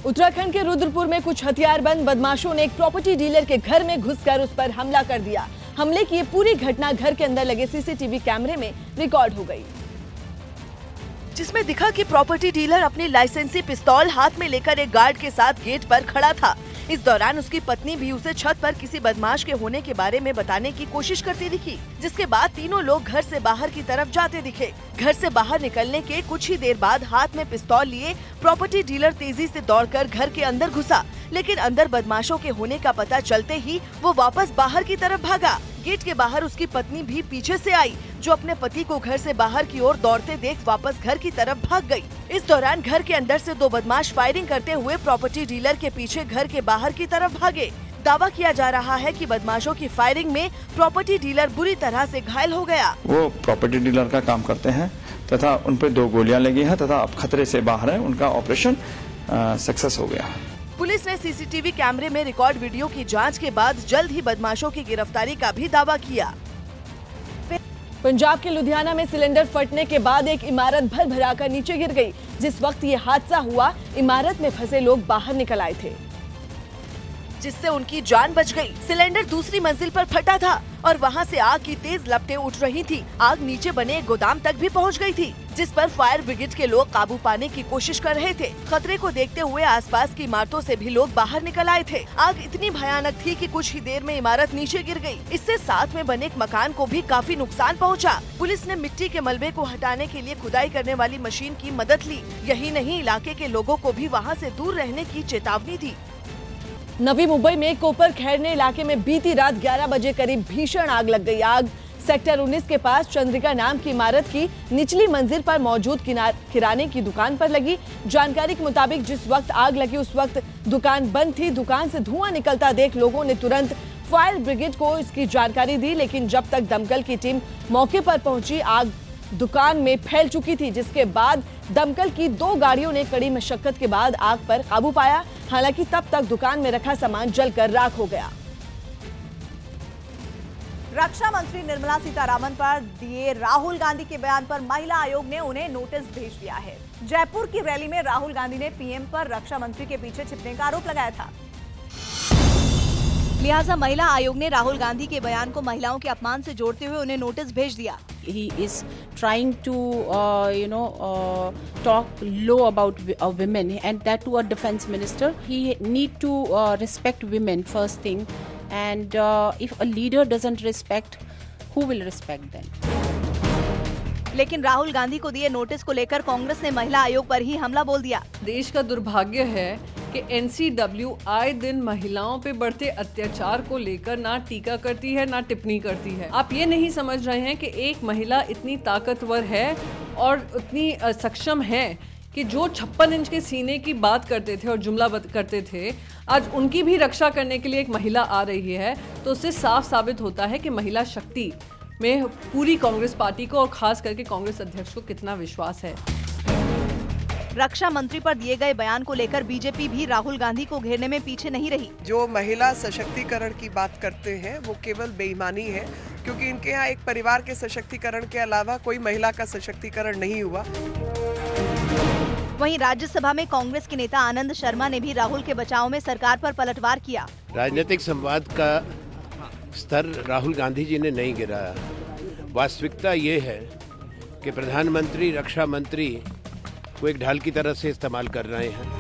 उत्तराखंड के रुद्रपुर में कुछ हथियारबंद बदमाशों ने एक प्रॉपर्टी डीलर के घर में घुसकर उस पर हमला कर दिया। हमले की ये पूरी घटना घर के अंदर लगे सीसीटीवी कैमरे में रिकॉर्ड हो गई, जिसमें दिखा कि प्रॉपर्टी डीलर अपनी लाइसेंसी पिस्तौल हाथ में लेकर एक गार्ड के साथ गेट पर खड़ा था। इस दौरान उसकी पत्नी भी उसे छत पर किसी बदमाश के होने के बारे में बताने की कोशिश करती दिखी, जिसके बाद तीनों लोग घर से बाहर की तरफ जाते दिखे। घर से बाहर निकलने के कुछ ही देर बाद हाथ में पिस्तौल लिए प्रॉपर्टी डीलर तेजी से दौड़कर घर के अंदर घुसा, लेकिन अंदर बदमाशों के होने का पता चलते ही वो वापस बाहर की तरफ भागा। गेट के बाहर उसकी पत्नी भी पीछे से आई, जो अपने पति को घर से बाहर की ओर दौड़ते देख वापस घर की तरफ भाग गई। इस दौरान घर के अंदर से दो बदमाश फायरिंग करते हुए प्रॉपर्टी डीलर के पीछे घर के बाहर की तरफ भागे। दावा किया जा रहा है कि बदमाशों की फायरिंग में प्रॉपर्टी डीलर बुरी तरह से घायल हो गया। वो प्रॉपर्टी डीलर का काम करते हैं तथा उन पर 2 गोलियां लगी हैं तथा अब खतरे से बाहर है। उनका ऑपरेशन सक्सेस हो गया। पुलिस ने सीसीटीवी कैमरे में रिकॉर्ड वीडियो की जांच के बाद जल्द ही बदमाशों की गिरफ्तारी का भी दावा किया। पंजाब के लुधियाना में सिलेंडर फटने के बाद एक इमारत भर-भराकर नीचे गिर गई। जिस वक्त ये हादसा हुआ, इमारत में फंसे लोग बाहर निकल आए थे, जिससे उनकी जान बच गई। सिलेंडर दूसरी मंजिल पर फटा था और वहां से आग की तेज लपटें उठ रही थी। आग नीचे बने एक गोदाम तक भी पहुंच गई थी, जिस पर फायर ब्रिगेड के लोग काबू पाने की कोशिश कर रहे थे। खतरे को देखते हुए आसपास की इमारतों से भी लोग बाहर निकल आए थे। आग इतनी भयानक थी कि कुछ ही देर में इमारत नीचे गिर गई। इससे साथ में बने एक मकान को भी काफी नुकसान पहुंचा। पुलिस ने मिट्टी के मलबे को हटाने के लिए खुदाई करने वाली मशीन की मदद ली। यही नहीं, इलाके के लोगों को भी वहाँ से दूर रहने की चेतावनी दी। नवी मुंबई में कोपर खैरने इलाके में बीती रात 11 बजे करीब भीषण आग लग गई। आग सेक्टर 19 के पास चंद्रिका नाम की इमारत की निचली मंजिल पर मौजूद किराने की दुकान पर लगी। जानकारी के मुताबिक जिस वक्त आग लगी उस वक्त दुकान बंद थी। दुकान से धुआं निकलता देख लोगों ने तुरंत फायर ब्रिगेड को इसकी जानकारी दी, लेकिन जब तक दमकल की टीम मौके पर पहुंची, आग दुकान में फैल चुकी थी, जिसके बाद दमकल की 2 गाड़ियों ने कड़ी मशक्कत के बाद आग पर काबू पाया। हालांकि तब तक दुकान में रखा सामान जलकर राख हो गया। रक्षा मंत्री निर्मला सीतारमण पर दिए राहुल गांधी के बयान पर महिला आयोग ने उन्हें नोटिस भेज दिया है। जयपुर की रैली में राहुल गांधी ने पीएम पर रक्षा मंत्री के पीछे छिपने का आरोप लगाया था। लिहाजा महिला आयोग ने राहुल गांधी के बयान को महिलाओं के अपमान से जोड़ते हुए उन्हें नोटिस भेज दिया। He is trying to, talk low about women, and that to a defense minister. He need to respect women first thing, and if a leader doesn't respect, who will respect then? लेकिन राहुल गांधी को दिए notice को लेकर कांग्रेस ने महिला आयोग पर ही हमला बोल दिया। देश का दुर्भाग्य है कि NCW आए दिन महिलाओं पे बढ़ते अत्याचार को लेकर ना टीका करती है ना टिप्पणी करती है। आप ये नहीं समझ रहे हैं कि एक महिला इतनी ताकतवर है और उतनी सक्षम है कि जो 56 इंच के सीने की बात करते थे और जुमला करते थे, आज उनकी भी रक्षा करने के लिए एक महिला आ रही है, तो उससे साफ साबित होता है कि महिला शक्ति में पूरी कांग्रेस पार्टी को और खास करके कांग्रेस अध्यक्ष को कितना विश्वास है। रक्षा मंत्री पर दिए गए बयान को लेकर बीजेपी भी राहुल गांधी को घेरने में पीछे नहीं रही। जो महिला सशक्तिकरण की बात करते हैं वो केवल बेईमानी है, क्योंकि इनके यहाँ एक परिवार के सशक्तिकरण के अलावा कोई महिला का सशक्तिकरण नहीं हुआ। वहीं राज्यसभा में कांग्रेस के नेता आनंद शर्मा ने भी राहुल के बचाव में सरकार पर पलटवार किया। राजनीतिक संवाद का स्तर राहुल गांधी जी ने नहीं गिराया। वास्तविकता ये है कि प्रधानमंत्री रक्षा मंत्री को एक ढाल की तरह से इस्तेमाल कर रहे हैं।